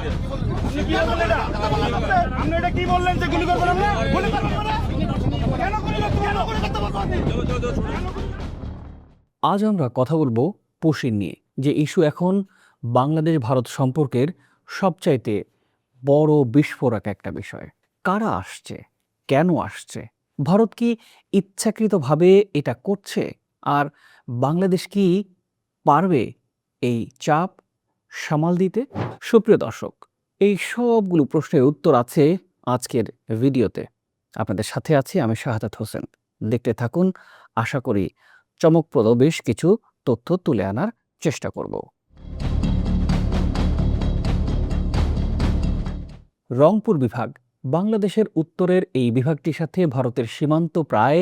আপনি কি বললেন এটা? আপনি এটা কি বললেন যে গুলি করবেন আমরা? গুলি করবেন আমরা? কেন গুলি করতে কেন গুলি করতে বলবো আপনি? আজ আমরা কথা বলবো পশিন নিয়ে, যে ইস্যু এখন বাংলাদেশ ভারত সম্পর্কের সবচাইতে বড় বিস্ফোরক একটা বিষয়। কারা আসছে, কেন আসছে, ভারত কি ইচ্ছাকৃতভাবে এটা করছে, আর বাংলাদেশ কি পারবে এই চাপ সামাল দিতে? সুপ্রিয় দর্শক, এই সবগুলো প্রশ্নের উত্তর আছে আজকের ভিডিওতে। আপনাদের সাথে আছি আমি শাহাদাত হোসেন। দেখতে থাকুন, আশা করি চমকপ্রদ বেশ কিছু তথ্য তুলে আনার চেষ্টা করব। রংপুর বিভাগ বাংলাদেশের উত্তরের এই বিভাগটির সাথে ভারতের সীমান্ত প্রায়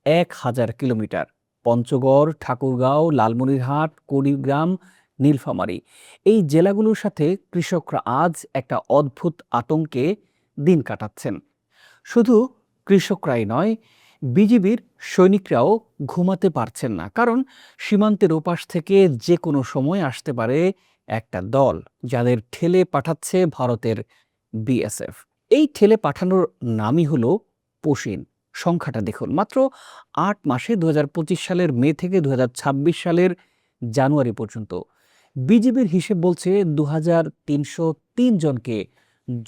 1000 কিলোমিটার। পঞ্চগড়, ঠাকুরগাঁও, লালমনিরহাট, কুড়িগ্রাম, নীলফামারী এই জেলাগুলোর সাথে কৃষকরা আজ একটা অদ্ভুত আতঙ্কে দিন কাটাচ্ছেন। শুধু কৃষকরাই নয়, বিজিবির সৈনিকরাও ঘুমাতে পারছেন না, কারণ সীমান্তের ওপাশ থেকে যে কোনো সময় আসতে পারে একটা দল, যাদের ঠেলে পাঠাচ্ছে ভারতের বিএসএফ। এই ঠেলে পাঠানোর নামই হলো পশিন। সংখ্যাটা দেখুন, মাত্র 8 মাসে 2025 সালের মে থেকে 2026 সালের জানুয়ারি পর্যন্ত বিজিবির হিসেব বলছে 2303 জনকে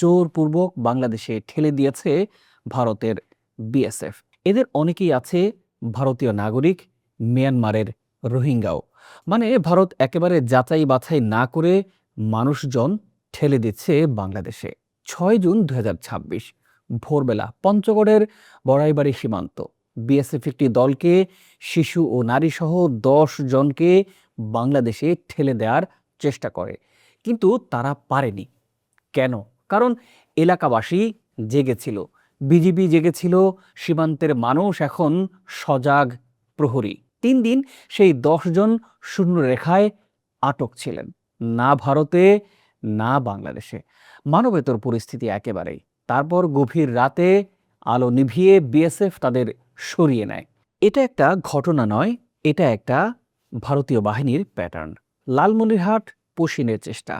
জোরপূর্বক বাংলাদেশে ঠেলে দিয়েছে ভারতের বিএসএফ। এদের অনেকেই আছে ভারতীয় নাগরিক, মিয়ানমারের রোহিঙ্গাও। মানে ভারত একেবারে যাচাই বাছাই না করে মানুষজন ঠেলে দিচ্ছে বাংলাদেশে। 6 জুন 2026 ভোরবেলা পঞ্চগড়ের বড়াইবাড়ি সীমান্ত বিএসএফ একটি দলকে, শিশু ও নারী সহ 10 জনকে বাংলাদেশে ঠেলে দেওয়ার চেষ্টা করে, কিন্তু তারা পারেনি। কেন? কারণ এলাকাবাসী জেগেছিল, বিজিবি জেগেছিল, সীমান্তের মানুষ এখন সজাগ প্রহরী। 3 দিন সেই 10 জন শূন্য রেখায় আটক ছিলেন, না ভারতে না বাংলাদেশে। মানবেতর পরিস্থিতি একেবারেই। তারপর গভীর রাতে আলো নিভিয়ে বিএসএফ তাদের সরিয়ে নেয়। এটা একটা ঘটনা নয়, এটা একটা ভারতীয় বাহিনীর প্যাটার্ন। লালমনিরহাট পশিনের চেষ্টা,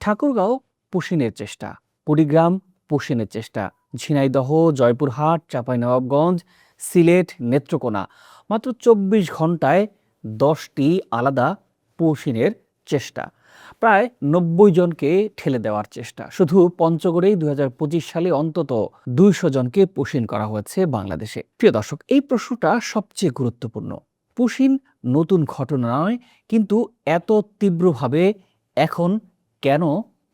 ঠাকুরগাঁও পশিনের চেষ্টা, কুড়িগ্রাম পশিনের চেষ্টা, ঝিনাইদহ, জয়পুরহাট, চাঁপাইনবাবগঞ্জ, সিলেট, নেত্রকোনা, মাত্র 24 ঘন্টায় 10টি আলাদা পশিনের চেষ্টা, প্রায় 90 জনকে ঠেলে দেওয়ার চেষ্টা। শুধু পঞ্চগড়েই 2025 সালে অন্তত 200 জনকে পশিন করা হয়েছে বাংলাদেশে। প্রিয় দর্শক, এই প্রশ্নটা সবচেয়ে গুরুত্বপূর্ণ। পশিন নতুন ঘটনা নয়, কিন্তু এত তীব্রভাবে এখন কেন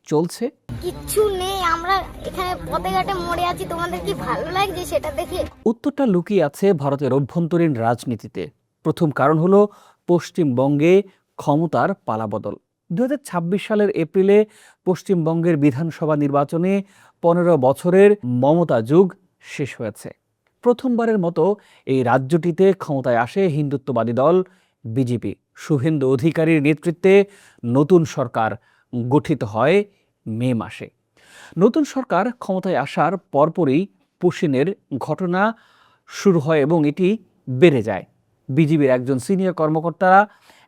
চলছে? কিচ্ছু নেই, আমরা এখানে পথে ঘাটে মরে আছি, তোমাদের কি ভালো লাগছে সেটা দেখে? উত্তরটা লুকিয়ে আছে ভারতের অভ্যন্তরীণ রাজনীতিতে। প্রথম কারণ হলো পশ্চিমবঙ্গে ক্ষমতার পালাবদল। 2026 সালের এপ্রিলে পশ্চিমবঙ্গের বিধানসভা নির্বাচনে 15 বছরের মমতা যুগ শেষ হয়েছে। প্রথমবারের মতো এই রাজ্যটিতে ক্ষমতায় আসে হিন্দুত্ববাদী দল বিজেপি। শুভেন্দু অধিকারীর নেতৃত্বে নতুন সরকার গঠিত হয় মে মাসে। নতুন সরকার ক্ষমতায় আসার পরপরই পশিনের ঘটনা শুরু হয় এবং এটি বেড়ে যায়। বিজিবির একজন সিনিয়র কর্মকর্তা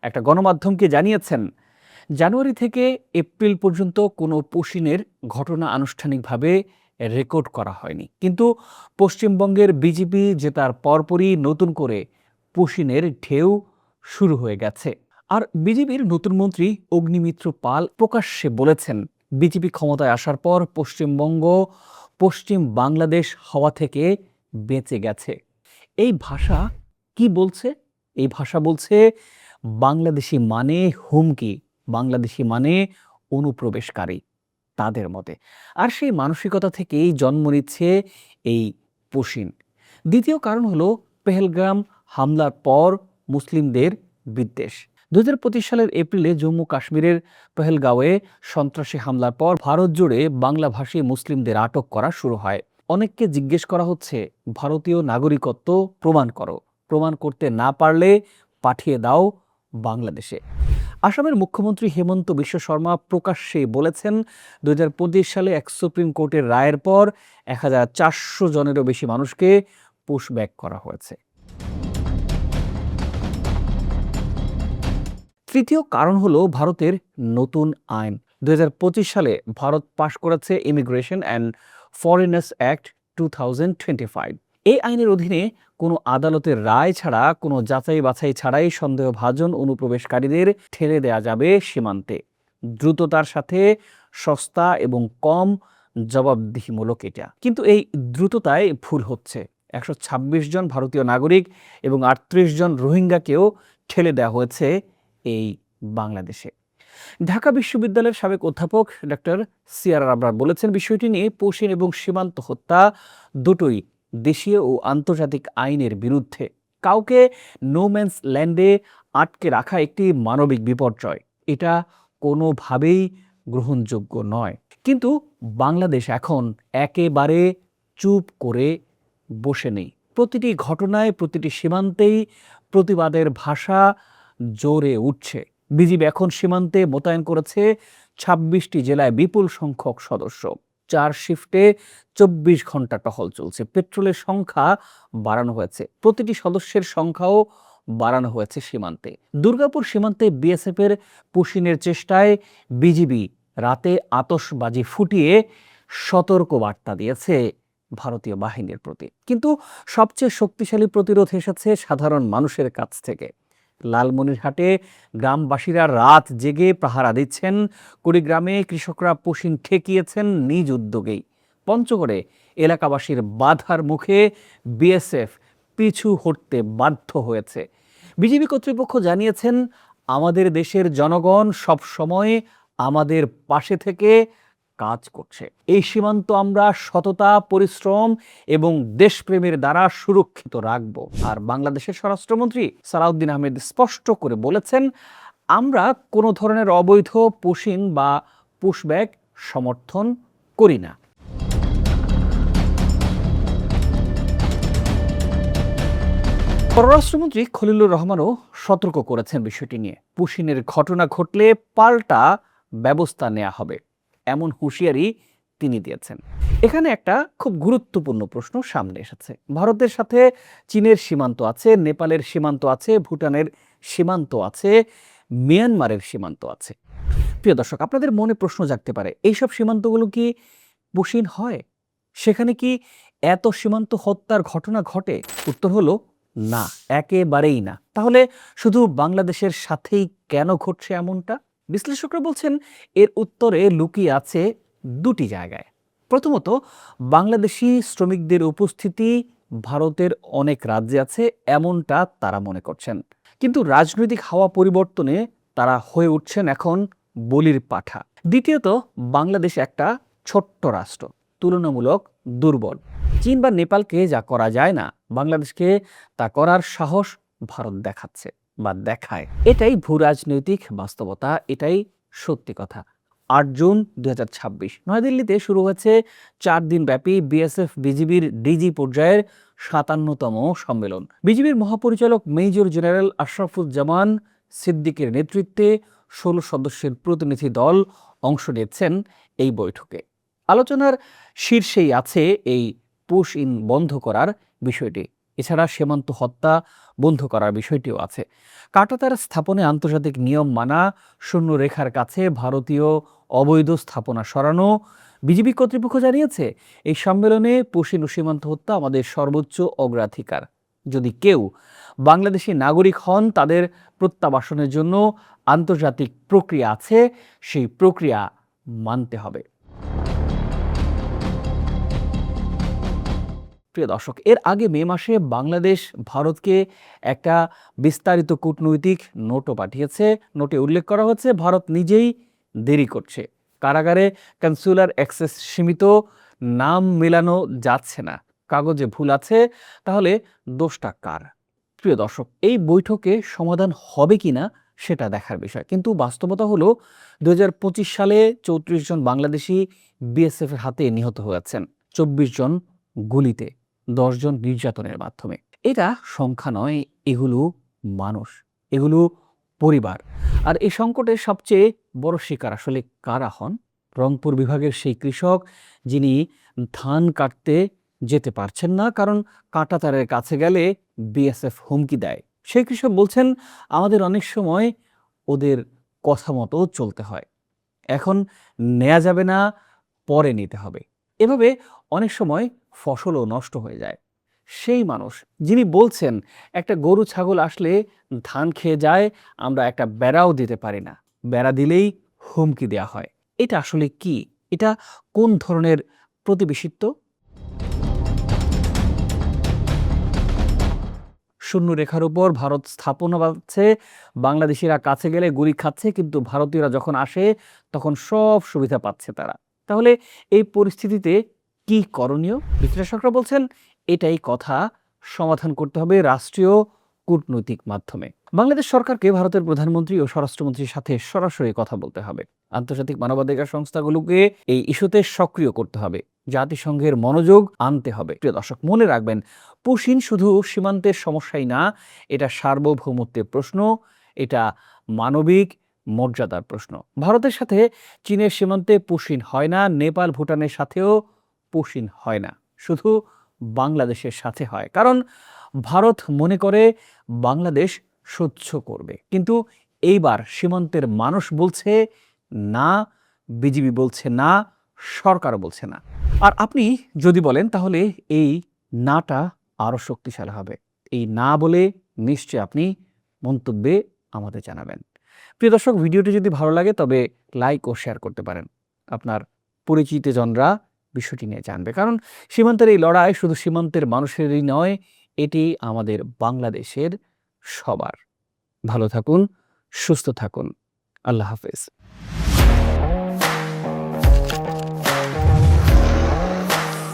একটা গণমাধ্যমকে জানিয়েছেন, জানুয়ারি থেকে এপ্রিল পর্যন্ত কোনো পশিনের ঘটনা আনুষ্ঠানিকভাবে রেকর্ড করা হয়নি, কিন্তু পশ্চিমবঙ্গের বিজেপি জেতার পরপরই নতুন করে পশিনের ঢেউ শুরু হয়ে গেছে। আর বিজেপির নতুন মন্ত্রী অগ্নিমিত্র পাল প্রকাশ্যে বলেছেন, বিজেপি ক্ষমতায় আসার পর পশ্চিমবঙ্গ পশ্চিম বাংলাদেশ হওয়া থেকে বেঁচে গেছে। এই ভাষা কি বলছে? এই ভাষা বলছে বাংলাদেশি মানে হুমকি, বাংলাদেশি মানে অনুপ্রবেশকারী তাদের মতে। আর সেই মানসিকতা থেকেই জন্ম নিচ্ছে এই পশিন। দ্বিতীয় কারণ হলো পেহেলগাম হামলার পর মুসলিমদের বিদ্বেষ। 2025 সালের এপ্রিলে জম্মু কাশ্মীরের পেহেলগাঁওয়ে সন্ত্রাসী হামলার পর ভারত জুড়ে বাংলাভাষী মুসলিমদের আটক করা শুরু হয়। অনেককে জিজ্ঞেস করা হচ্ছে, ভারতীয় নাগরিকত্ব প্রমাণ করো, প্রমাণ করতে না পারলে পাঠিয়ে দাও বাংলাদেশে। আসামের মুখ্যমন্ত্রী হেমন্ত বিশ্ব শর্মা প্রকাশ্যে বলেছেন, 2025 সালে এক সুপ্রিম কোর্টের রায়ের পর 1400 জনেরও বেশি মানুষকে পুশব্যাক করা হয়েছে। তৃতীয় কারণ হলো ভারতের নতুন আইন। 2025 সালে ভারত পাশ করেছে ইমিগ্রেশন অ্যান্ড ফরেনার্স অ্যাক্ট 2025। এই আইনের অধীনে কোনো আদালতের রায় ছাড়া, কোনো যাচাই বাছাই ছাড়াই সন্দেহভাজন অনুপ্রবেশকারীদের ঠেলে দেয়া যাবে সীমান্তে। দ্রুততার সাথে সস্তা এবং কম জবাবদিহিমূলক এটা। কিন্তু এই দ্রুততায় ভুল হচ্ছে। 126 জন ভারতীয় নাগরিক এবং 38 জন রোহিঙ্গাকেও ঠেলে দেওয়া হয়েছে এই বাংলাদেশে। ঢাকা বিশ্ববিদ্যালয়ের সাবেক অধ্যাপক ডক্টর সিয়ারা আবরার বলেছেন, বিষয়টি নিয়ে পশ্চিম এবং সীমান্ত হত্যা দুটোই দেশীয় ও আন্তর্জাতিক আইনের বিরুদ্ধে। কাউকে নোম্যান্স ল্যান্ডে আটকে রাখা একটি মানবিক বিপর্যয়। এটা কোনোভাবেই গ্রহণযোগ্য নয়। কিন্তু বাংলাদেশ এখন একেবারে চুপ করে বসে নেই। প্রতিটি ঘটনায়, প্রতিটি সীমান্তেই প্রতিবাদের ভাষা জোরে উঠছে। বিজিবি এখন সীমান্তে মোতায়েন করেছে 26টি জেলায় বিপুল সংখ্যক সদস্য। 4 শিফটে 24 ঘন্টা টহল চলছে। পেট্রোলের সংখ্যা বাড়ানো হয়েছে। প্রতিটি সদস্যের সংখ্যাও বাড়ানো হয়েছে সীমান্তে। দুর্গাপুর সীমান্তে বিএসএফের পুশিনের চেষ্টায় বিজিবি রাতে আতশবাজি ফুটিয়ে সতর্ক বার্তা দিয়েছে ভারতীয় বাহিনীর প্রতি। কিন্তু সবচেয়ে শক্তিশালী প্রতিরোধ এসেছে সাধারণ মানুষের কাছ থেকে। লালমনিরহাটে গ্রামবাসীরা রাত জেগে পাহারা দিচ্ছেন। কুড়িগ্রামে কৃষকরা পুশিন ঠেকিয়েছেন নিজ উদ্যোগেই। পঞ্চগড়ে এলাকাবাসীর বাধার মুখে বিএসএফ পিছু হটতে বাধ্য হয়েছে। বিজিবি কর্তৃপক্ষ জানিয়েছেন, আমাদের দেশের জনগণ সব সময় আমাদের পাশে থেকে কাজ করছে। এই সীমান্ত আমরা সততা, পরিশ্রম এবং দেশপ্রেমের দ্বারা সুরক্ষিত রাখব। আর বাংলাদেশের স্বরাষ্ট্রমন্ত্রী সালাউদ্দিন আহমেদ স্পষ্ট করে বলেছেন, আমরা কোনো ধরনের অবৈধ পুশিং বা পুশব্যাক সমর্থন করি না। পররাষ্ট্রমন্ত্রী খলিলুর রহমানও সতর্ক করেছেন বিষয়টি নিয়ে। পুশিনের ঘটনা ঘটলে পাল্টা ব্যবস্থা নেওয়া হবে, এমন হুঁশিয়ারি তিনি দিয়েছেন। এখানে একটা খুব গুরুত্বপূর্ণ প্রশ্ন সামনে এসেছে। ভারতের সাথে চীনের সীমান্ত আছে, নেপালের সীমান্ত আছে, ভুটানের সীমান্ত আছে, মিয়ানমারের সীমান্ত আছে। প্রিয় দর্শক, আপনাদের মনে প্রশ্ন জাগতে পারে, এইসব সীমান্তগুলো কি পুশিন হয়? সেখানে কি এত সীমান্ত হত্যার ঘটনা ঘটে? উত্তর হলো না, একেবারেই না। তাহলে শুধু বাংলাদেশের সাথেই কেন ঘটছে এমনটা? বিশ্লেষকরা বলছেন, এর উত্তরে লুকিয়ে আছে দুটি জায়গায়। প্রথমত, বাংলাদেশি শ্রমিকদের উপস্থিতি ভারতের অনেক রাজ্যে আছে এমনটা তারা মনে করছেন। কিন্তু রাজনৈতিক হাওয়া পরিবর্তনে তারা হয়ে উঠছেন এখন বলির পাঠা। দ্বিতীয়ত, বাংলাদেশ একটা ছোট্ট রাষ্ট্র, তুলনামূলক দুর্বল। চীন বা নেপালকে যা করা যায় না, বাংলাদেশকে তা করার সাহস ভারত দেখাচ্ছে বা দেখায়। এটাই ভূরাজনৈতিক বাস্তবতা, এটাই সত্যি কথা। 8 জুন 2026 নয়াদিল্লিতে শুরু হয়েছে 4 দিন ব্যাপী বিএসএফ বিজিবির ডিজি পর্যায়ের 57তম সম্মেলন। বিজিবির মহাপরিচালক মেজর জেনারেল আশরাফুজ্জামান সিদ্দিকের নেতৃত্বে 16 সদস্যের প্রতিনিধি দল অংশ নিচ্ছেন এই বৈঠকে। আলোচনার শীর্ষেই আছে এই পুশ ইন বন্ধ করার বিষয়টি। এছাড়া সীমান্ত হত্যা বন্ধ করার বিষয়টিও আছে। কাঁটাতার স্থাপনে আন্তর্জাতিক নিয়ম মানা, শূন্য রেখার কাছে ভারতীয় অবৈধ স্থাপনা সরানো। বিজিবি কর্তৃপক্ষ জানিয়েছে, এই সম্মেলনে পুশ ইন ও সীমান্ত হত্যা আমাদের সর্বোচ্চ অগ্রাধিকার। যদি কেউ বাংলাদেশি নাগরিক হন, তাদের প্রত্যাবাসনের জন্য আন্তর্জাতিক প্রক্রিয়া আছে, সেই প্রক্রিয়া মানতে হবে। প্রিয় দর্শক, এর আগে মে মাসে বাংলাদেশ ভারতকে একটা বিস্তারিত কূটনৈতিক নোটও পাঠিয়েছে। নোটে উল্লেখ করা হচ্ছে, ভারত নিজেই দেরি করছে, কারাগারে কনসুলার অ্যাক্সেস সীমিত, নাম মেলানো যাচ্ছে না, কাগজে ভুল আছে, তাহলে দোষটা কার? প্রিয় দর্শক, এই বৈঠকে সমাধান হবে কিনা সেটা দেখার বিষয়। কিন্তু বাস্তবতা হলো 2025 সালে 34 জন বাংলাদেশি বিএসএফ এর হাতে নিহত হয়েছেন, 24 জন গুলিতে, 10 জন নির্যাতনের মাধ্যমে। এটা সংখ্যা নয়, এগুলো মানুষ, এগুলো পরিবার। আর এই সংকটের সবচেয়ে বড় শিকার আসলে কারা হন? রংপুর বিভাগের সেই কৃষক যিনি ধান কাটতে যেতে পারছেন না, কারণ কাঁটাতারের কাছে গেলে বিএসএফ হুমকি দেয়। সেই কৃষক বলছেন, আমাদের অনেক সময় ওদের কথা মতো চলতে হয়। এখন নেওয়া যাবে না, পরে নিতে হবে। এভাবে অনেক সময় ফসলও নষ্ট হয়ে যায়। সেই মানুষ যিনি বলছেন একটা গরু ছাগল আসলে ধান খেয়ে যায়, আমরা একটা বেড়াও দিতে পারি না, বেড়া দিলেই হুমকি দেওয়া হয়, এটা আসলে কি? এটা কোন ধরনের প্রতিবেশিত্ব? শূন্য রেখার উপর ভারত স্থাপনা পাচ্ছে, বাংলাদেশিরা কাছে গেলে গুলি খাচ্ছে, কিন্তু ভারতীয়রা যখন আসে তখন সব সুবিধা পাচ্ছে তারা। তাহলে এই পরিস্থিতিতে কি করণীয়? বিশ্লেষকরা বলছেন এটাই কথা সমাধান করতে হবে রাষ্ট্রীয় কূটনৈতিক মাধ্যমে। বাংলাদেশ সরকারকে ভারতের প্রধানমন্ত্রী ও স্বরাষ্ট্রমন্ত্রীর সাথে সরাসরি কথা বলতে হবে। আন্তর্জাতিক মানবাধিকার সংস্থাগুলোকে এই ইস্যুতে সক্রিয় করতে হবে, জাতিসংঘের মনোযোগ আনতে হবে। প্রিয় দর্শক, মনে রাখবেন, পুশিন শুধু সীমান্তের সমস্যাই না, এটা সার্বভৌমত্বের প্রশ্ন, এটা মানবিক মর্যাদার প্রশ্ন। ভারতের সাথে চীনের সীমান্তে পুশিন হয় না, নেপাল ভুটানের সাথেও পুশিন হয় না, শুধু বাংলাদেশের সাথে হয়। কারণ ভারত মনে করে বাংলাদেশ সহ্য করবে, কিন্তু এইবার সীমান্তের মানুষ বলছে না, বিজিবি বলছে না, সরকারও বলছে না। আর আপনি যদি বলেন তাহলে এই নাটা আরো শক্তিশালী হবে। এই না বলে নিশ্চয়ই আপনি মন্তব্যে আমাদের জানাবেন। প্রিয় দর্শক, ভিডিওটি যদি ভালো লাগে তবে লাইক ও শেয়ার করতে পারেন। আপনার পরিচিতজনরা বিষয়টি নিয়ে জানবে, কারণ সীমান্তের এই লড়াই শুধু সীমান্তের মানুষেরই নয়, এটি আমাদের বাংলাদেশের সবার। ভালো থাকুন, সুস্থ থাকুন, আল্লাহ হাফেজ।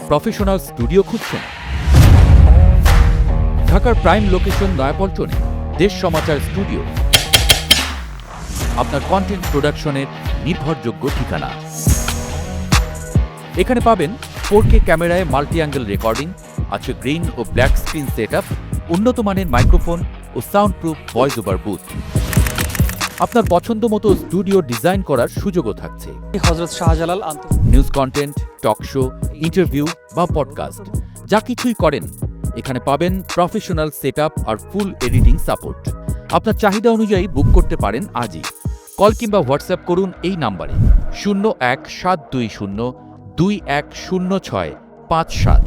প্রফেশনাল স্টুডিও খুঁজছেন? ঢাকার প্রাইম লোকেশন নয়াপল্টনে দেশ সমাচার স্টুডিও আপনার কন্টেন্ট প্রোডাকশনের নির্ভরযোগ্য ঠিকানা। এখানে পাবেন 4K ক্যামেরায় মাল্টি অ্যাঙ্গেল রেকর্ডিং, আছে গ্রিন ও ব্ল্যাক স্ক্রিন সেটআপ, উন্নত মানের মাইক্রোফোন ও sound proof voice over booth. আপনার পছন্দ মতো স্টুডিও ডিজাইন করার সুযোগও থাকছে। Hazrat Shahjalal news content, talk show, interview বা পডকাস্ট, যা কিছুই করেন এখানে পাবেন প্রফেশনাল সেটআপ আর ফুল এডিটিং সাপোর্ট। আপনার চাহিদা অনুযায়ী বুক করতে পারেন আজই। কল কিংবা হোয়াটসঅ্যাপ করুন এই নাম্বারে 017202106557।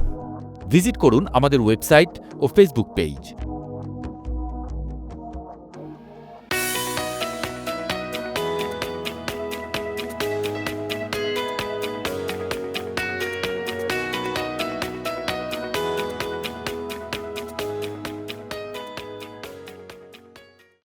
ভিজিট করুন আমাদের ওয়েবসাইট ও ফেসবুক পেজ।